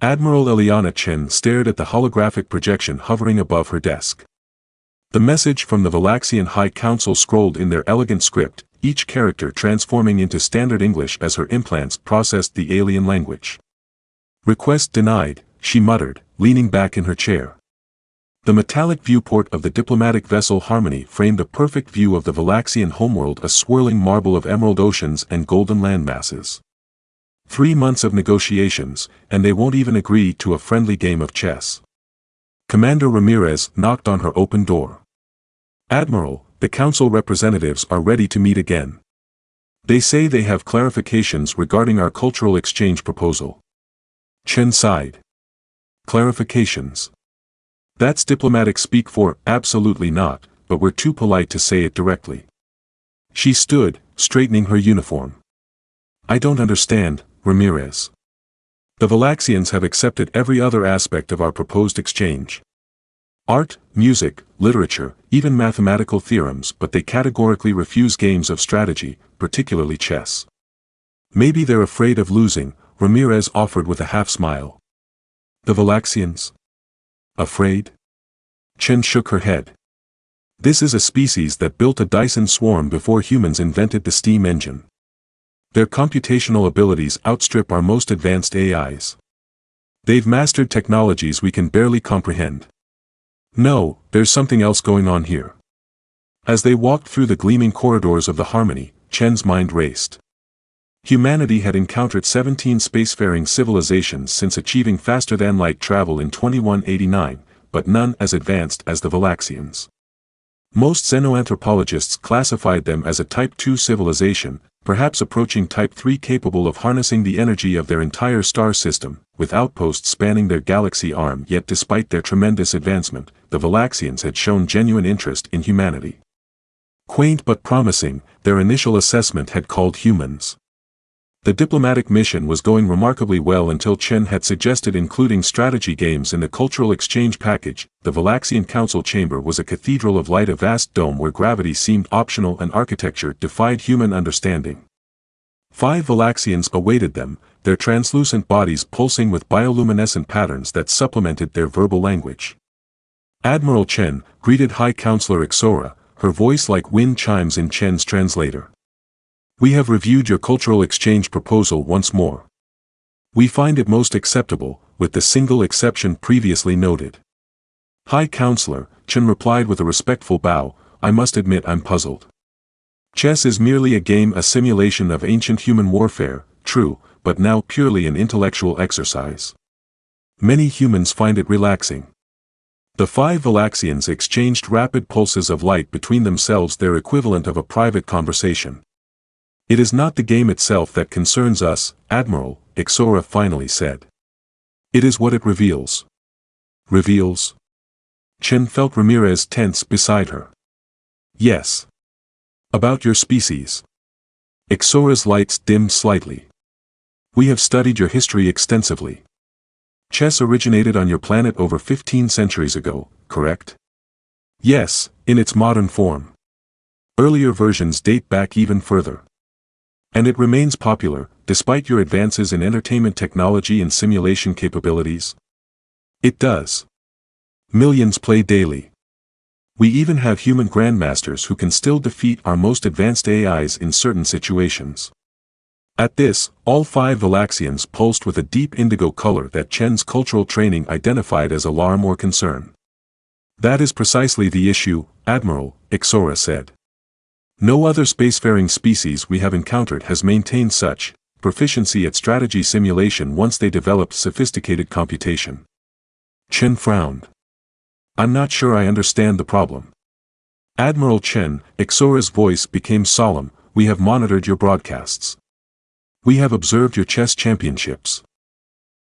Admiral Eliana Chen stared at the holographic projection hovering above her desk. The message from the Valaxian High Council scrolled in their elegant script, each character transforming into standard English as her implants processed the alien language. "Request denied," she muttered, leaning back in her chair. The metallic viewport of the diplomatic vessel Harmony framed a perfect view of the Valaxian homeworld, a swirling marble of emerald oceans and golden landmasses. 3 months of negotiations, and they won't even agree to a friendly game of chess. Commander Ramirez knocked on her open door. "Admiral, the council representatives are ready to meet again. They say they have clarifications regarding our cultural exchange proposal." Chen sighed. "Clarifications? That's diplomatic speak for absolutely not, but we're too polite to say it directly." She stood, straightening her uniform. "I don't understand, Ramirez. The Valaxians have accepted every other aspect of our proposed exchange. Art, music, literature, even mathematical theorems, but they categorically refuse games of strategy, particularly chess. Maybe they're afraid of losing," Ramirez offered with a half-smile. "The Valaxians? Afraid?" Chen shook her head. "This is a species that built a Dyson swarm before humans invented the steam engine. Their computational abilities outstrip our most advanced AIs. They've mastered technologies we can barely comprehend. No, there's something else going on here." As they walked through the gleaming corridors of the Harmony, Chen's mind raced. Humanity had encountered 17 spacefaring civilizations since achieving faster-than-light travel in 2189, but none as advanced as the Valaxians. Most xenoanthropologists classified them as a Type 2 civilization, perhaps approaching Type 3, capable of harnessing the energy of their entire star system, with outposts spanning their galaxy arm. Yet despite their tremendous advancement, the Valaxians had shown genuine interest in humanity. Quaint but promising, their initial assessment had called humans. The diplomatic mission was going remarkably well until Chen had suggested including strategy games in the cultural exchange package. The Valaxian Council chamber was a cathedral of light, a vast dome where gravity seemed optional and architecture defied human understanding. 5 Valaxians awaited them, their translucent bodies pulsing with bioluminescent patterns that supplemented their verbal language. Admiral Chen greeted High Counselor Ixora, her voice like wind chimes in Chen's translator. "We have reviewed your cultural exchange proposal once more. We find it most acceptable, with the single exception previously noted." "High Counselor," Chen replied with a respectful bow, "I must admit I'm puzzled. Chess is merely a game, a simulation of ancient human warfare, true, but now purely an intellectual exercise. Many humans find it relaxing." The 5 Valaxians exchanged rapid pulses of light between themselves, their equivalent of a private conversation. "It is not the game itself that concerns us, Admiral," Ixora finally said. "It is what it reveals." "Reveals?" Chen felt Ramirez tense beside her. "Yes. About your species." Ixora's lights dimmed slightly. "We have studied your history extensively. Chess originated on your planet over 15 centuries ago, correct?" "Yes, in its modern form. Earlier versions date back even further. And it remains popular, despite your advances in entertainment technology and simulation capabilities?" "It does. Millions play daily. We even have human grandmasters who can still defeat our most advanced AIs in certain situations." At this, all 5 Valaxians pulsed with a deep indigo color that Chen's cultural training identified as alarm or concern. "That is precisely the issue, Admiral," Ixora said. "No other spacefaring species we have encountered has maintained such proficiency at strategy simulation once they developed sophisticated computation." Chen frowned. "I'm not sure I understand the problem." "Admiral Chen," Ixora's voice became solemn, "we have monitored your broadcasts. We have observed your chess championships.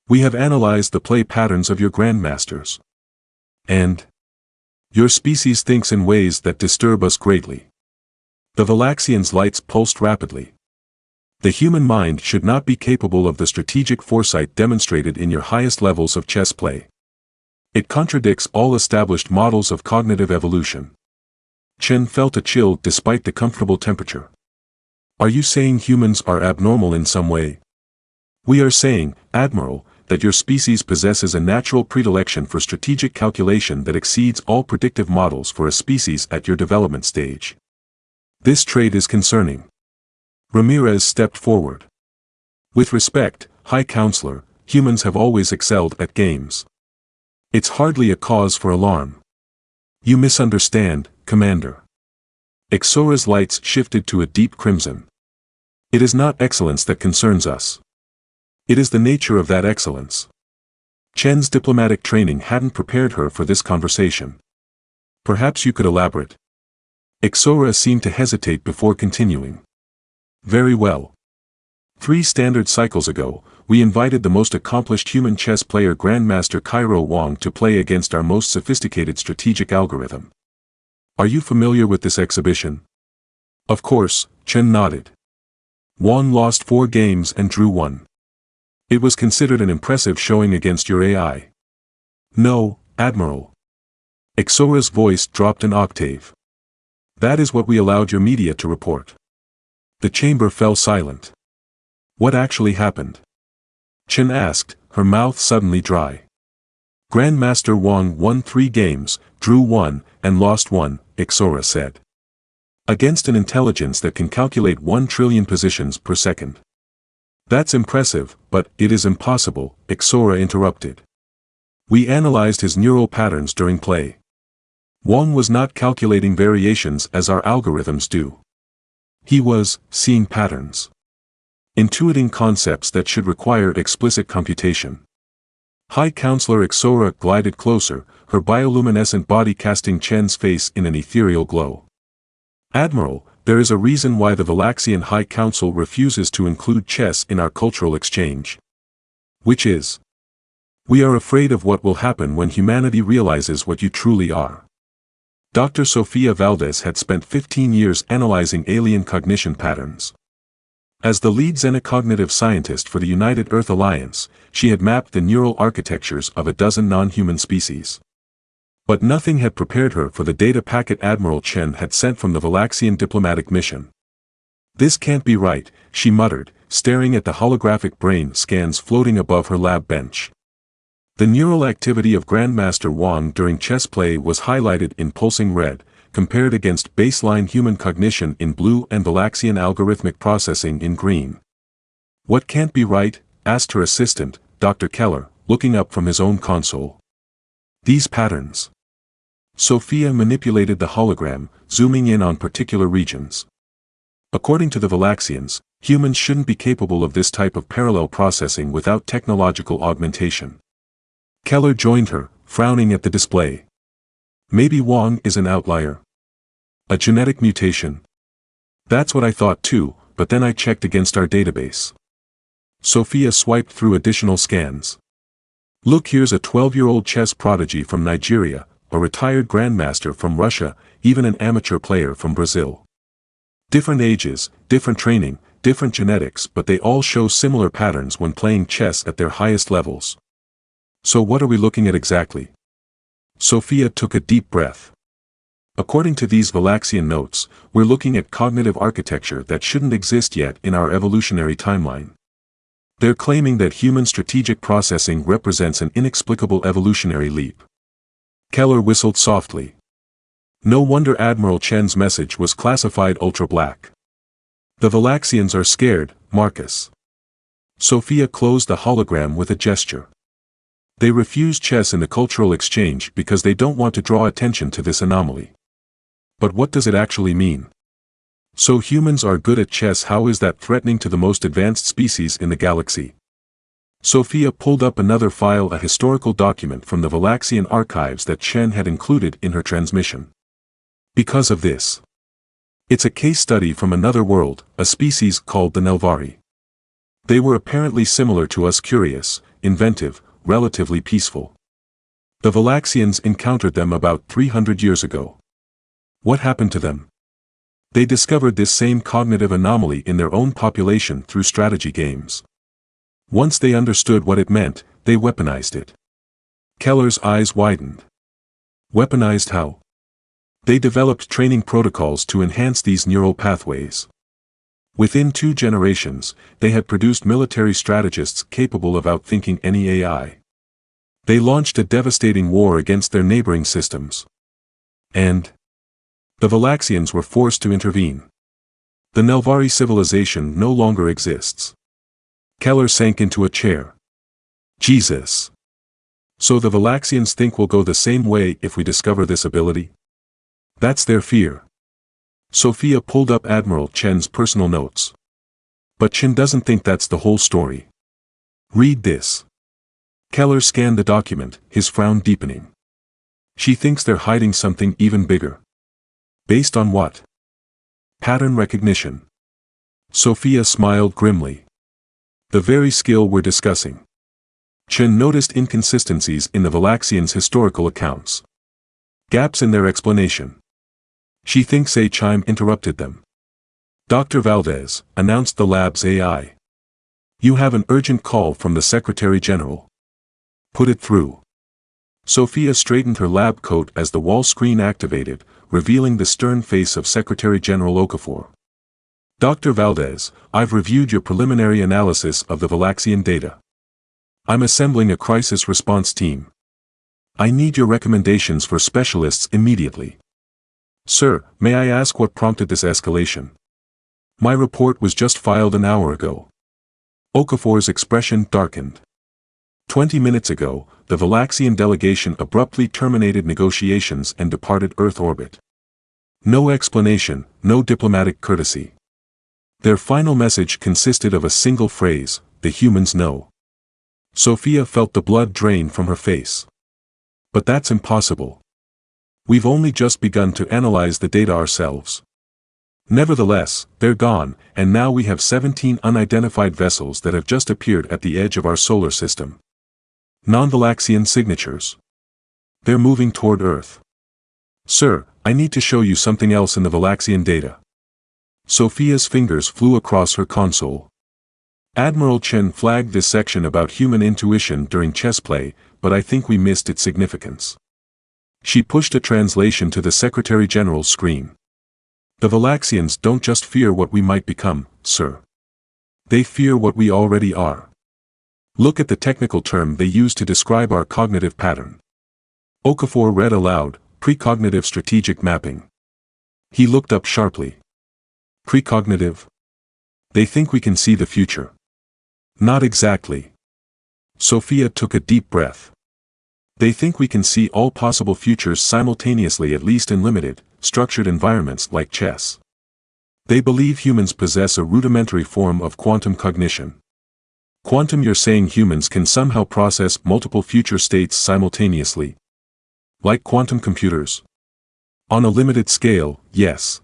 We have analyzed the play patterns of your grandmasters. And your species thinks in ways that disturb us greatly." The Valaxians' lights pulsed rapidly. "The human mind should not be capable of the strategic foresight demonstrated in your highest levels of chess play. It contradicts all established models of cognitive evolution." Chen felt a chill despite the comfortable temperature. "Are you saying humans are abnormal in some way?" "We are saying, Admiral, that your species possesses a natural predilection for strategic calculation that exceeds all predictive models for a species at your development stage. This trait is concerning. Ramirez stepped forward. With respect, High Counselor, humans have always excelled at games. It's hardly a cause for alarm. You misunderstand, Commander. Exora's lights shifted to a deep crimson. It is not excellence that concerns us. It is the nature of that excellence. Chen's diplomatic training hadn't prepared her for this conversation. Perhaps you could elaborate. Exora seemed to hesitate before continuing. Very well. 3 standard cycles ago, we invited the most accomplished human chess player Grandmaster Cairo Wang to play against our most sophisticated strategic algorithm. Are you familiar with this exhibition? Of course, Chen nodded. Wang lost 4 games and drew 1. It was considered an impressive showing against your AI. No, Admiral. Exora's voice dropped an octave. That is what we allowed your media to report. The chamber fell silent. What actually happened? Chen asked, her mouth suddenly dry. Grandmaster Wang won 3 games, drew 1, and lost 1, Exora said. Against an intelligence that can calculate 1 trillion positions per second. That's impressive, but it is impossible, Exora interrupted. We analyzed his neural patterns during play. Wang was not calculating variations as our algorithms do. He was seeing patterns. Intuiting concepts that should require explicit computation. High Counselor Exora glided closer, her bioluminescent body casting Chen's face in an ethereal glow. Admiral, there is a reason why the Valaxian High Council refuses to include chess in our cultural exchange. Which is? We are afraid of what will happen when humanity realizes what you truly are. Dr. Sofia Valdez had spent 15 years analyzing alien cognition patterns. As the lead xenocognitive scientist for the United Earth Alliance, she had mapped the neural architectures of a dozen non-human species. But nothing had prepared her for the data packet Admiral Chen had sent from the Valaxian diplomatic mission. This can't be right, she muttered, staring at the holographic brain scans floating above her lab bench. The neural activity of Grandmaster Wang during chess play was highlighted in pulsing red, compared against baseline human cognition in blue and Valaxian algorithmic processing in green. What can't be right? Asked her assistant, Dr. Keller, looking up from his own console. These patterns. Sophia manipulated the hologram, zooming in on particular regions. According to the Valaxians, humans shouldn't be capable of this type of parallel processing without technological augmentation. Keller joined her, frowning at the display. Maybe Wang is an outlier. A genetic mutation. That's what I thought too, but then I checked against our database. Sophia swiped through additional scans. Look, here's a 12-year-old chess prodigy from Nigeria, a retired grandmaster from Russia, even an amateur player from Brazil. Different ages, different training, different genetics, but they all show similar patterns when playing chess at their highest levels. So what are we looking at exactly? Sophia took a deep breath. According to these Valaxian notes, we're looking at cognitive architecture that shouldn't exist yet in our evolutionary timeline. They're claiming that human strategic processing represents an inexplicable evolutionary leap. Keller whistled softly. No wonder Admiral Chen's message was classified ultra-black. The Valaxians are scared, Marcus. Sophia closed the hologram with a gesture. They refuse chess in the cultural exchange because they don't want to draw attention to this anomaly. But what does it actually mean? So humans are good at chess, how is that threatening to the most advanced species in the galaxy? Sophia pulled up another file, a historical document from the Valaxian archives that Chen had included in her transmission. Because of this. It's a case study from another world, a species called the Nelvari. They were apparently similar to us, curious, inventive, relatively peaceful. The Valaxians encountered them about 300 years ago. What happened to them? They discovered this same cognitive anomaly in their own population through strategy games. Once they understood what it meant, they weaponized it. Keller's eyes widened. Weaponized how? They developed training protocols to enhance these neural pathways. Within 2 generations, they had produced military strategists capable of outthinking any AI. They launched a devastating war against their neighboring systems. And the Valaxians were forced to intervene. The Nelvari civilization no longer exists. Keller sank into a chair. Jesus. So the Valaxians think we'll go the same way if we discover this ability? That's their fear. Sophia pulled up Admiral Chen's personal notes. But Chen doesn't think that's the whole story. Read this. Keller scanned the document, his frown deepening. She thinks they're hiding something even bigger. Based on what? Pattern recognition. Sophia smiled grimly. The very skill we're discussing. Chen noticed inconsistencies in the Valaxians' historical accounts. Gaps in their explanation. She thinks a chime interrupted them. Dr. Valdez, announced the lab's AI. You have an urgent call from the Secretary General. Put it through. Sophia straightened her lab coat as the wall screen activated, revealing the stern face of Secretary General Okafor. Dr. Valdez, I've reviewed your preliminary analysis of the Valaxian data. I'm assembling a crisis response team. I need your recommendations for specialists immediately. Sir, may I ask what prompted this escalation? My report was just filed an hour ago. Okafor's expression darkened. 20 minutes ago, the Valaxian delegation abruptly terminated negotiations and departed Earth orbit. No explanation, no diplomatic courtesy. Their final message consisted of a single phrase, the humans know. Sophia felt the blood drain from her face. But that's impossible. We've only just begun to analyze the data ourselves. Nevertheless, they're gone, and now we have 17 unidentified vessels that have just appeared at the edge of our solar system. Non-Valaxian signatures. They're moving toward Earth. Sir, I need to show you something else in the Valaxian data. Sophia's fingers flew across her console. Admiral Chen flagged this section about human intuition during chess play, but I think we missed its significance. She pushed a translation to the Secretary General's screen. The Valaxians don't just fear what we might become, sir. They fear what we already are. Look at the technical term they use to describe our cognitive pattern. Okafor read aloud, precognitive strategic mapping. He looked up sharply. Precognitive? They think we can see the future. Not exactly. Sophia took a deep breath. They think we can see all possible futures simultaneously, at least in limited, structured environments like chess. They believe humans possess a rudimentary form of quantum cognition. Quantum, you're saying humans can somehow process multiple future states simultaneously? Like quantum computers? On a limited scale, yes.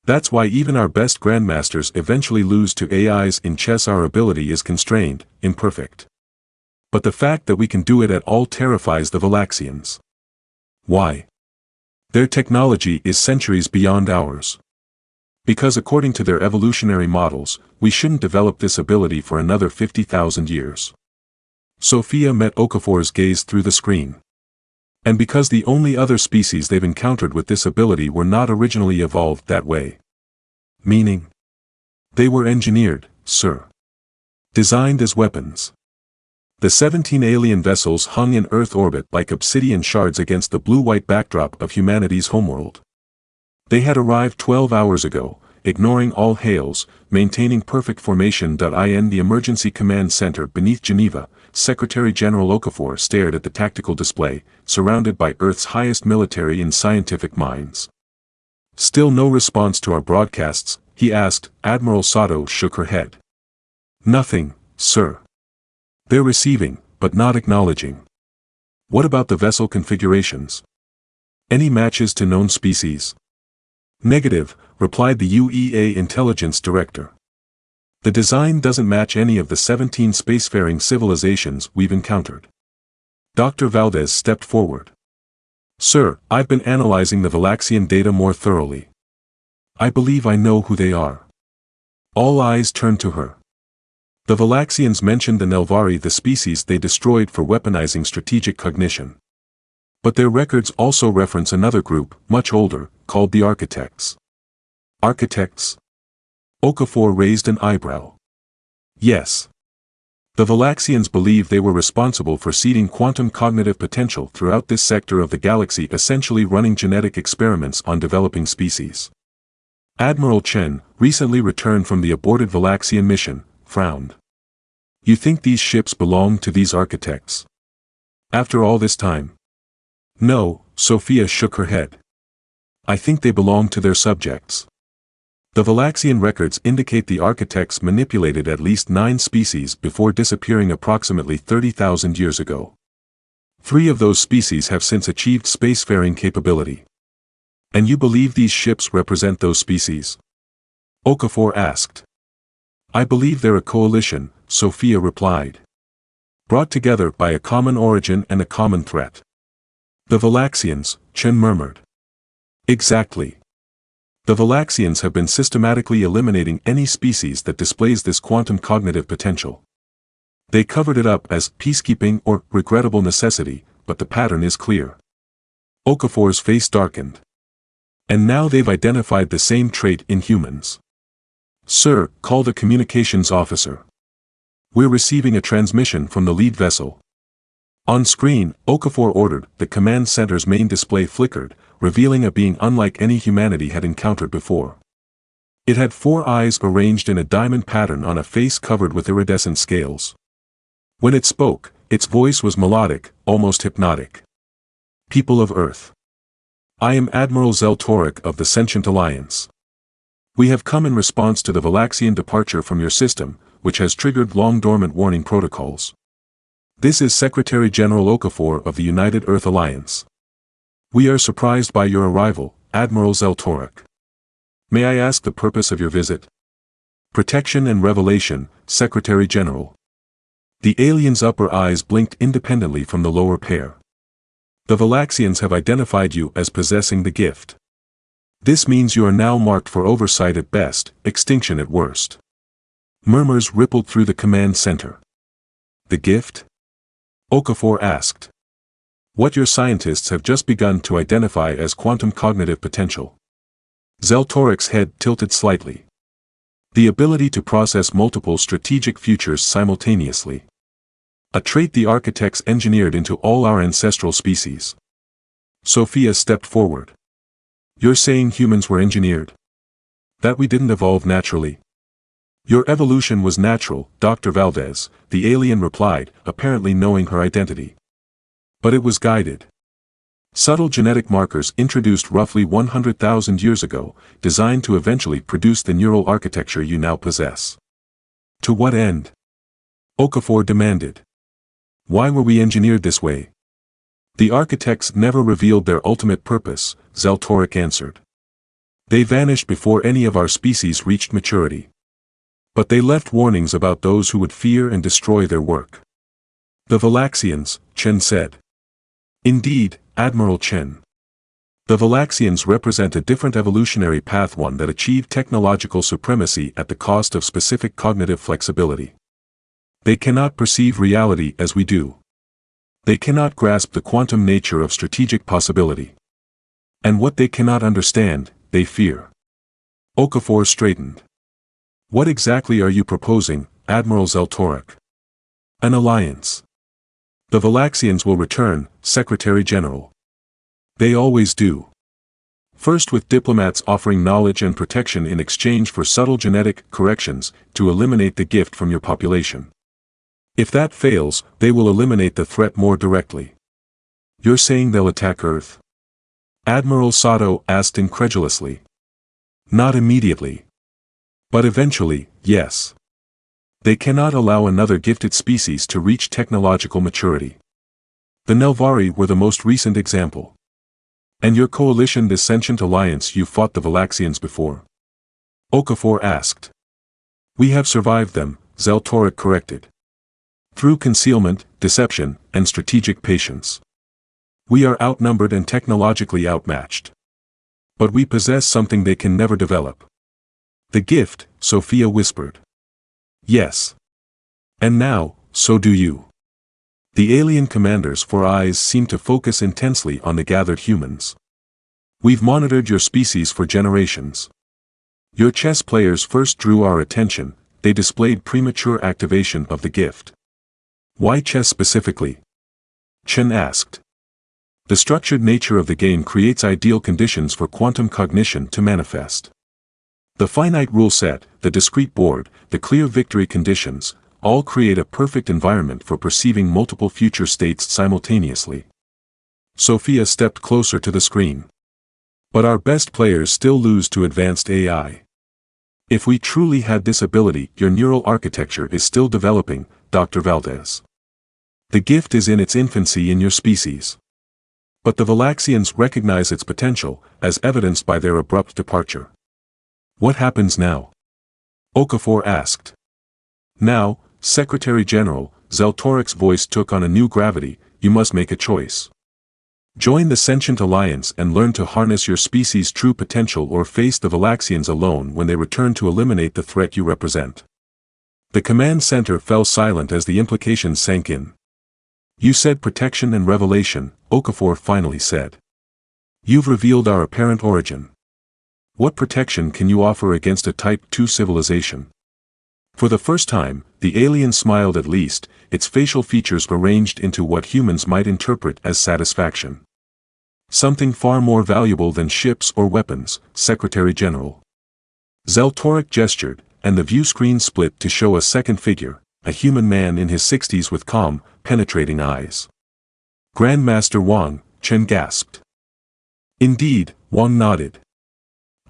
That's why even our best grandmasters eventually lose to AIs in chess. Our ability is constrained, imperfect. But the fact that we can do it at all terrifies the Valaxians. Why? Their technology is centuries beyond ours. Because according to their evolutionary models, we shouldn't develop this ability for another 50,000 years. Sophia met Okafor's gaze through the screen. And because the only other species they've encountered with this ability were not originally evolved that way. Meaning? They were engineered, sir. Designed as weapons. The 17 alien vessels hung in Earth orbit like obsidian shards against the blue-white backdrop of humanity's homeworld. They had arrived 12 hours ago, ignoring all hails, maintaining perfect formation. In the emergency command center beneath Geneva, Secretary General Okafor stared at the tactical display, surrounded by Earth's highest military and scientific minds. Still no response to our broadcasts, he asked. Admiral Sato shook her head. Nothing, sir. They're receiving, but not acknowledging. What about the vessel configurations? Any matches to known species? Negative, replied the UEA intelligence director. The design doesn't match any of the 17 spacefaring civilizations we've encountered. Dr. Valdez stepped forward. Sir, I've been analyzing the Valaxian data more thoroughly. I believe I know who they are. All eyes turned to her. The Valaxians mentioned the Nelvari, the species they destroyed for weaponizing strategic cognition. But their records also reference another group, much older, called the Architects. Architects? Okafor raised an eyebrow. Yes. The Valaxians believe they were responsible for seeding quantum cognitive potential throughout this sector of the galaxy, essentially running genetic experiments on developing species. Admiral Chen, recently returned from the aborted Valaxian mission, frowned. You think these ships belong to these architects? After all this time? No, Sophia shook her head. I think they belong to their subjects. The Valaxian records indicate the architects manipulated at least 9 species before disappearing approximately 30,000 years ago. 3 of those species have since achieved spacefaring capability. And you believe these ships represent those species? Okafor asked. I believe they're a coalition, Sophia replied. Brought together by a common origin and a common threat. The Valaxians, Chen murmured. Exactly. The Valaxians have been systematically eliminating any species that displays this quantum cognitive potential. They covered it up as peacekeeping or regrettable necessity, but the pattern is clear. Okafor's face darkened. And now they've identified the same trait in humans. Sir, call the communications officer. We're receiving a transmission from the lead vessel. On screen, Okafor ordered. The command center's main display flickered, revealing a being unlike any humanity had encountered before. It had 4 eyes arranged in a diamond pattern on a face covered with iridescent scales. When it spoke, its voice was melodic, almost hypnotic. People of Earth. I am Admiral Zeltoric of the Sentient Alliance. We have come in response to the Valaxian departure from your system, which has triggered long-dormant warning protocols. This is Secretary General Okafor of the United Earth Alliance. We are surprised by your arrival, Admiral Zeltoric. May I ask the purpose of your visit? Protection and revelation, Secretary General. The alien's upper eyes blinked independently from the lower pair. The Valaxians have identified you as possessing the gift. This means you are now marked for oversight at best, extinction at worst. Murmurs rippled through the command center. The gift? Okafor asked. What your scientists have just begun to identify as quantum cognitive potential. Zeltoric's head tilted slightly. The ability to process multiple strategic futures simultaneously. A trait the architects engineered into all our ancestral species. Sophia stepped forward. You're saying humans were engineered? That we didn't evolve naturally? Your evolution was natural, Dr. Valdez, the alien replied, apparently knowing her identity. But it was guided. Subtle genetic markers introduced roughly 100,000 years ago, designed to eventually produce the neural architecture you now possess. To what end? Okafor demanded. Why were we engineered this way? The architects never revealed their ultimate purpose, Zeltoric answered. They vanished before any of our species reached maturity. But they left warnings about those who would fear and destroy their work. The Valaxians, Chen said. Indeed, Admiral Chen. The Valaxians represent a different evolutionary path, one that achieved technological supremacy at the cost of specific cognitive flexibility. They cannot perceive reality as we do. They cannot grasp the quantum nature of strategic possibility. And what they cannot understand, they fear. Okafor straightened. What exactly are you proposing, Admiral Zeltoric? An alliance. The Valaxians will return, Secretary General. They always do. First with diplomats offering knowledge and protection in exchange for subtle genetic corrections to eliminate the gift from your population. If that fails, they will eliminate the threat more directly. You're saying they'll attack Earth? Admiral Sato asked incredulously. Not immediately. But eventually, yes. They cannot allow another gifted species to reach technological maturity. The Nelvari were the most recent example. And your coalition, the Sentient Alliance, you fought the Valaxians before? Okafor asked. We have survived them, Zeltoric corrected. Through concealment, deception, and strategic patience. We are outnumbered and technologically outmatched. But we possess something they can never develop. The gift, Sophia whispered. Yes. And now, so do you. The alien commander's 4 eyes seemed to focus intensely on the gathered humans. We've monitored your species for generations. Your chess players first drew our attention, they displayed premature activation of the gift. Why chess specifically? Chen asked. The structured nature of the game creates ideal conditions for quantum cognition to manifest. The finite rule set, the discrete board, the clear victory conditions, all create a perfect environment for perceiving multiple future states simultaneously. Sophia stepped closer to the screen. But our best players still lose to advanced AI. If we truly had this ability, your neural architecture is still developing, Dr. Valdez. The gift is in its infancy in your species. But the Valaxians recognize its potential, as evidenced by their abrupt departure. What happens now? Okafor asked. Now, Secretary General, Zeltoric's voice took on a new gravity, you must make a choice. Join the Sentient Alliance and learn to harness your species' true potential or face the Valaxians alone when they return to eliminate the threat you represent. The command center fell silent as the implications sank in. You said protection and revelation, Okafor finally said. You've revealed our apparent origin. What protection can you offer against a Type 2 civilization? For the first time, the alien smiled at least, its facial features arranged into what humans might interpret as satisfaction. Something far more valuable than ships or weapons, Secretary General. Zeltoric gestured, and the view screen split to show a second figure, a human man in his 60s with calm, penetrating eyes. Grandmaster Wang, Chen gasped. Indeed, Wang nodded.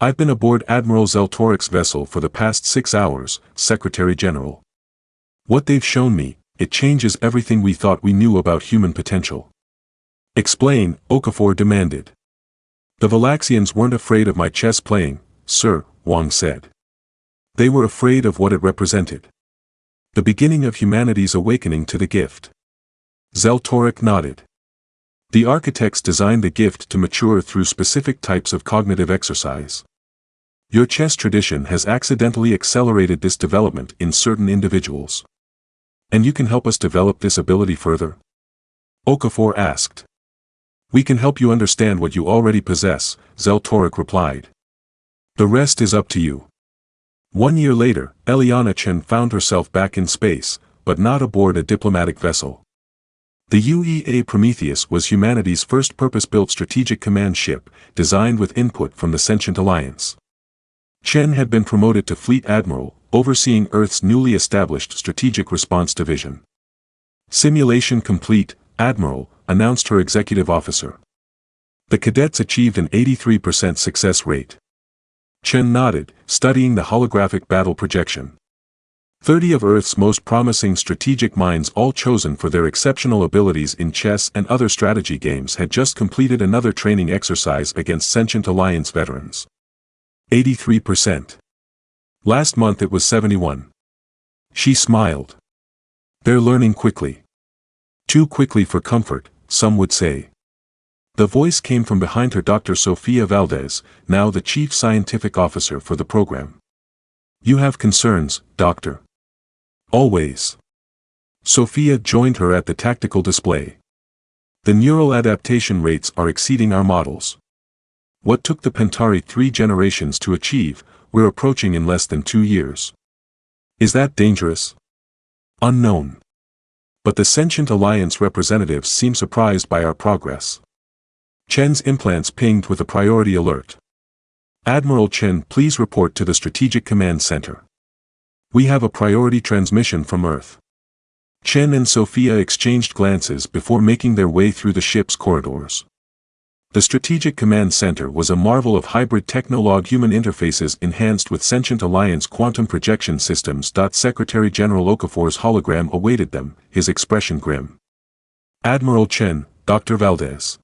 I've been aboard Admiral Zeltoric's vessel for the past 6 hours, Secretary General. What they've shown me, it changes everything we thought we knew about human potential. Explain, Okafor demanded. The Valaxians weren't afraid of my chess playing, sir, Wang said. They were afraid of what it represented. The beginning of humanity's awakening to the gift. Zeltoric nodded. The architects designed the gift to mature through specific types of cognitive exercise. Your chess tradition has accidentally accelerated this development in certain individuals. And you can help us develop this ability further? Okafor asked. We can help you understand what you already possess, Zeltoric replied. The rest is up to you. 1 year later, Eliana Chen found herself back in space, but not aboard a diplomatic vessel. The UEA Prometheus was humanity's first purpose-built strategic command ship, designed with input from the Sentient Alliance. Chen had been promoted to Fleet Admiral, overseeing Earth's newly established Strategic Response Division. Simulation complete, Admiral, announced her executive officer. The cadets achieved an 83% success rate. Chen nodded, studying the holographic battle projection. 30 of Earth's most promising strategic minds, all chosen for their exceptional abilities in chess and other strategy games, had just completed another training exercise against Sentient Alliance veterans. 83%. Last month it was 71. She smiled. They're learning quickly. Too quickly for comfort, some would say. The voice came from behind her, Dr. Sofia Valdez, now the chief scientific officer for the program. You have concerns, Doctor. Always. Sophia joined her at the tactical display. The neural adaptation rates are exceeding our models. What took the Pentari 3 generations to achieve, we're approaching in less than 2 years. Is that dangerous? Unknown. But the Sentient Alliance representatives seem surprised by our progress. Chen's implants pinged with a priority alert. Admiral Chen, please report to the Strategic Command Center. We have a priority transmission from Earth. Chen and Sophia exchanged glances before making their way through the ship's corridors. The Strategic Command Center was a marvel of hybrid technolog-human interfaces enhanced with Sentient Alliance quantum projection systems. Secretary General Okafor's hologram awaited them, his expression grim. Admiral Chen, Dr. Valdez.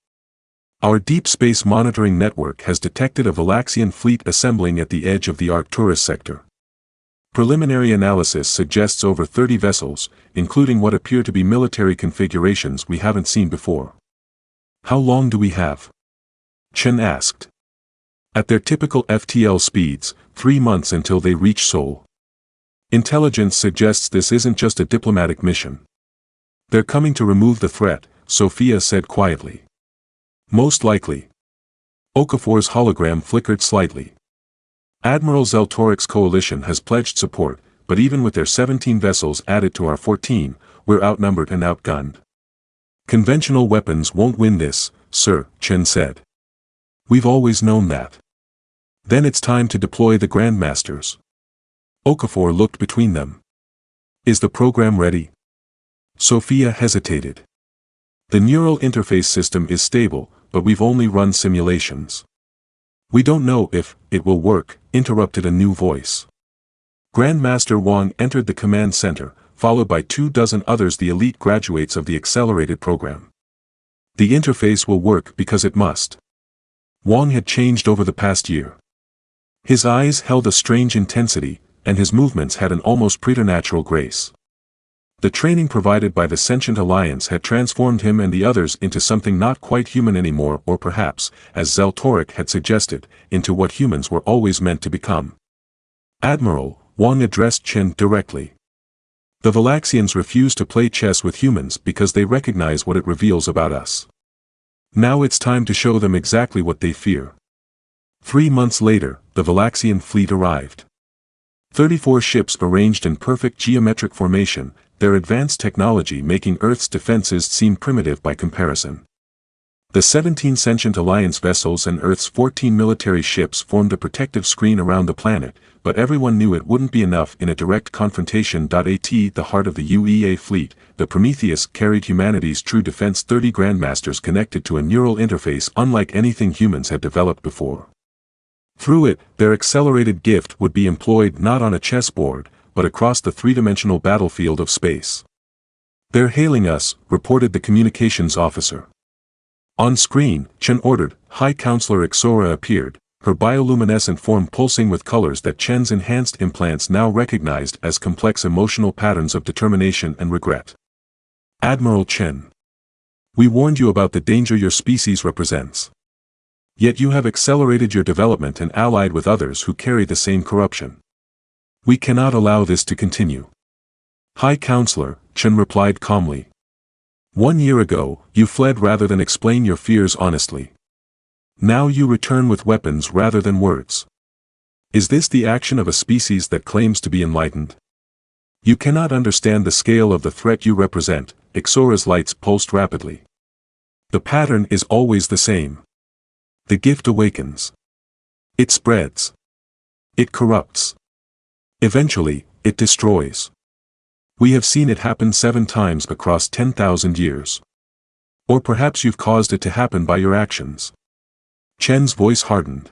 Our deep space monitoring network has detected a Valaxian fleet assembling at the edge of the Arcturus sector. Preliminary analysis suggests over 30 vessels, including what appear to be military configurations we haven't seen before. How long do we have? Chen asked. At their typical FTL speeds, 3 months until they reach Seoul. Intelligence suggests this isn't just a diplomatic mission. They're coming to remove the threat, Sophia said quietly. Most likely. Okafor's hologram flickered slightly. Admiral Zeltoric's coalition has pledged support, but even with their 17 vessels added to our 14, we're outnumbered and outgunned. Conventional weapons won't win this, sir, Chen said. We've always known that. Then it's time to deploy the grandmasters. Okafor looked between them. Is the program ready? Sophia hesitated. The neural interface system is stable, but we've only run simulations. We don't know if it will work, interrupted a new voice. Grandmaster Wang entered the command center, followed by 24 others, the elite graduates of the accelerated program. The interface will work because it must. Wang had changed over the past year. His eyes held a strange intensity, and his movements had an almost preternatural grace. The training provided by the Sentient Alliance had transformed him and the others into something not quite human anymore, or perhaps, as Zeltoric had suggested, into what humans were always meant to become. Admiral, Wang addressed Chen directly. The Valaxians refuse to play chess with humans because they recognize what it reveals about us. Now it's time to show them exactly what they fear. 3 months later, the Valaxian fleet arrived. 34 ships arranged in perfect geometric formation, their advanced technology making Earth's defenses seem primitive by comparison. The 17 Sentient Alliance vessels and Earth's 14 military ships formed a protective screen around the planet, but everyone knew it wouldn't be enough in a direct confrontation. At the heart of the UEA fleet, the Prometheus carried humanity's true defense, 30 grandmasters connected to a neural interface unlike anything humans had developed before. Through it, their accelerated gift would be employed not on a chessboard, but across the three-dimensional battlefield of space. They're hailing us, reported the communications officer. On screen, Chen ordered. High Counselor Ixora appeared, her bioluminescent form pulsing with colors that Chen's enhanced implants now recognized as complex emotional patterns of determination and regret. Admiral Chen. We warned you about the danger your species represents. Yet you have accelerated your development and allied with others who carry the same corruption. We cannot allow this to continue. High Counselor, Chen replied calmly. 1 year ago, you fled rather than explain your fears honestly. Now you return with weapons rather than words. Is this the action of a species that claims to be enlightened? You cannot understand the scale of the threat you represent. Ixora's lights pulsed rapidly. The pattern is always the same. The gift awakens. It spreads. It corrupts. Eventually, it destroys. We have seen it happen 7 times across 10,000 years. Or perhaps you've caused it to happen by your actions. Chen's voice hardened.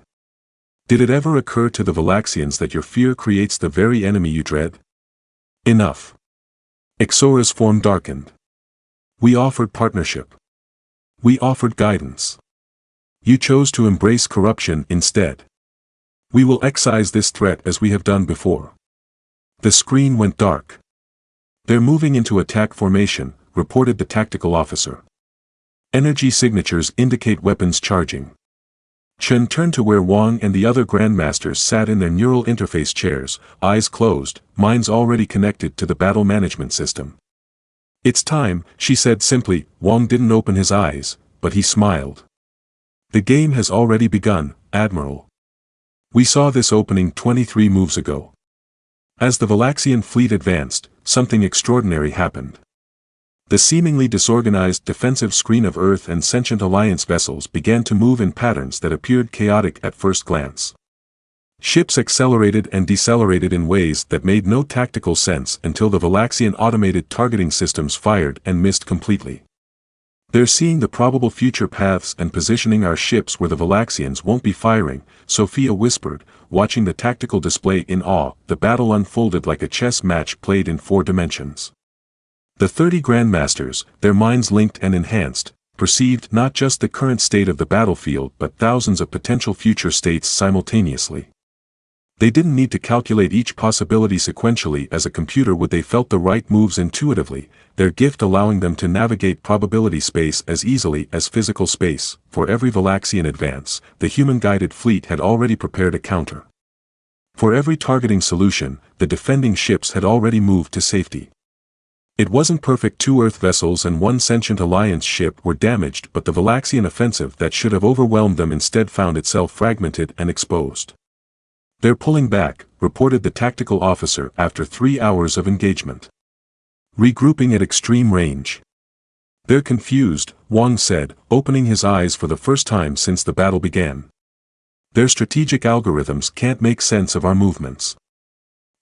Did it ever occur to the Valaxians that your fear creates the very enemy you dread? Enough. Ixora's form darkened. We offered partnership. We offered guidance. You chose to embrace corruption instead. We will excise this threat as we have done before. The screen went dark. They're moving into attack formation, reported the tactical officer. Energy signatures indicate weapons charging. Chen turned to where Wang and the other grandmasters sat in their neural interface chairs, eyes closed, minds already connected to the battle management system. It's time, she said simply. Wang didn't open his eyes, but he smiled. The game has already begun, Admiral. We saw this opening 23 moves ago. As the Valaxian fleet advanced, something extraordinary happened. The seemingly disorganized defensive screen of Earth and Sentient Alliance vessels began to move in patterns that appeared chaotic at first glance. Ships accelerated and decelerated in ways that made no tactical sense until the Valaxian automated targeting systems fired and missed completely. They're seeing the probable future paths and positioning our ships where the Valaxians won't be firing, Sophia whispered, watching the tactical display in awe. The battle unfolded like a chess match played in 4 dimensions. The 30 grandmasters, their minds linked and enhanced, perceived not just the current state of the battlefield but thousands of potential future states simultaneously. They didn't need to calculate each possibility sequentially as a computer would. They felt the right moves intuitively, their gift allowing them to navigate probability space as easily as physical space. For every Valaxian advance, the human-guided fleet had already prepared a counter. For every targeting solution, the defending ships had already moved to safety. It wasn't perfect. 2 Earth vessels and 1 Sentient Alliance ship were damaged, but the Valaxian offensive that should have overwhelmed them instead found itself fragmented and exposed. "They're pulling back," reported the tactical officer after 3 hours of engagement. "Regrouping at extreme range." "They're confused," Wang said, opening his eyes for the first time since the battle began. "Their strategic algorithms can't make sense of our movements.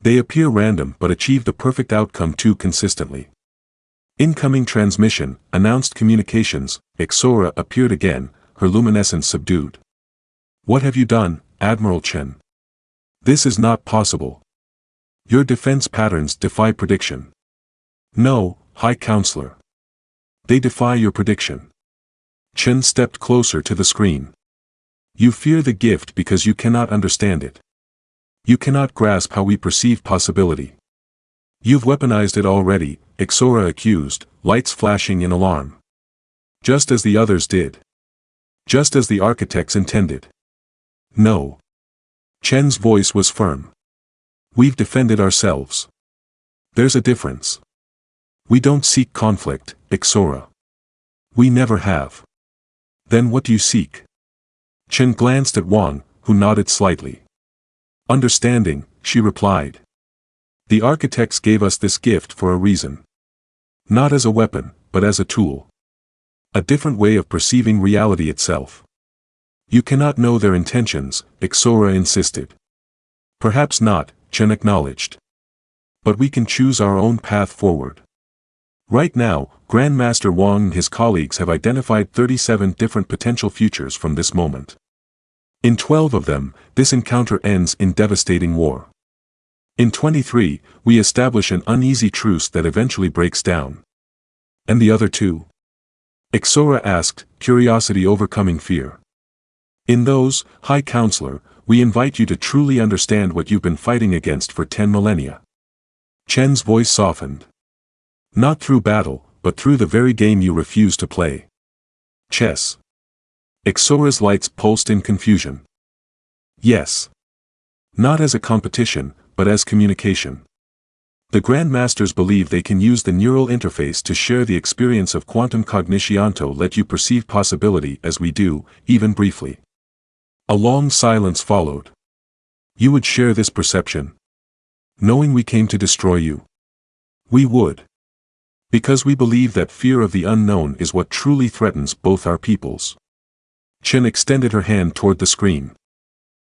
They appear random but achieve the perfect outcome too consistently." "Incoming transmission," announced communications. Ixora appeared again, her luminescence subdued. "What have you done, Admiral Chen? This is not possible. Your defense patterns defy prediction." "No, High Counselor. They defy your prediction." Chen stepped closer to the screen. "You fear the gift because you cannot understand it. You cannot grasp how we perceive possibility. You've weaponized it already," Ixora accused, lights flashing in alarm. "Just as the others did. Just as the architects intended." "No." Chen's voice was firm. "We've defended ourselves. There's a difference. We don't seek conflict, Ixora. We never have." "Then what do you seek?" Chen glanced at Wang, who nodded slightly. "Understanding," she replied. "The architects gave us this gift for a reason. Not as a weapon, but as a tool. A different way of perceiving reality itself." "You cannot know their intentions," Ixora insisted. "Perhaps not," Chen acknowledged. "But we can choose our own path forward. Right now, Grandmaster Wang and his colleagues have identified 37 different potential futures from this moment. In 12 of them, this encounter ends in devastating war. In 23, we establish an uneasy truce that eventually breaks down." "And the other two?" Ixora asked, curiosity overcoming fear. "In those, High Counselor, we invite you to truly understand what you've been fighting against for 10 millennia. Chen's voice softened. "Not through battle, but through the very game you refuse to play. Chess." Ixora's lights pulsed in confusion. "Yes. Not as a competition, but as communication. The grandmasters believe they can use the neural interface to share the experience of quantum cognition to let you perceive possibility as we do, even briefly." A long silence followed. "You would share this perception? Knowing we came to destroy you?" "We would. Because we believe that fear of the unknown is what truly threatens both our peoples." Chen extended her hand toward the screen.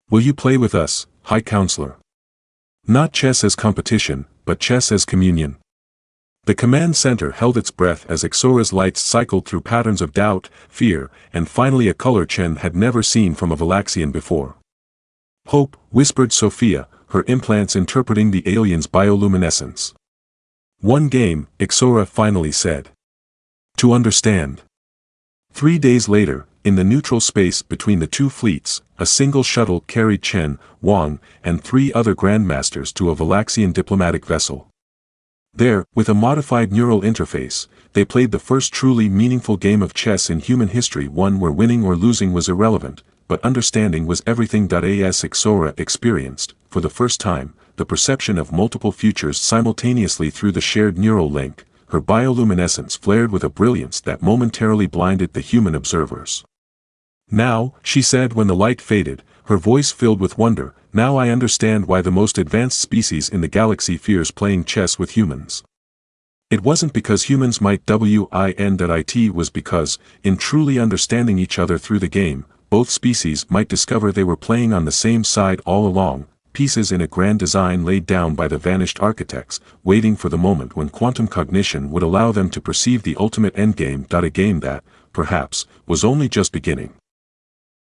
"Will you play with us, High Counselor? Not chess as competition, but chess as communion." The command center held its breath as Ixora's lights cycled through patterns of doubt, fear, and finally a color Chen had never seen from a Valaxian before. "Hope," whispered Sophia, her implants interpreting the alien's bioluminescence. "One game," Ixora finally said. "To understand." 3 days later, in the neutral space between the two fleets, a single shuttle carried Chen, Wang, and 3 other grandmasters to a Valaxian diplomatic vessel. There, with a modified neural interface, they played the first truly meaningful game of chess in human history, one where winning or losing was irrelevant, but understanding was everything. As Ixora experienced, for the first time, the perception of multiple futures simultaneously through the shared neural link, her bioluminescence flared with a brilliance that momentarily blinded the human observers. "Now," she said when the light faded, her voice filled with wonder, "now I understand why the most advanced species in the galaxy fears playing chess with humans. It wasn't because humans might win. It was because, in truly understanding each other through the game, both species might discover they were playing on the same side all along, pieces in a grand design laid down by the vanished architects, waiting for the moment when quantum cognition would allow them to perceive the ultimate endgame. A game that, perhaps, was only just beginning."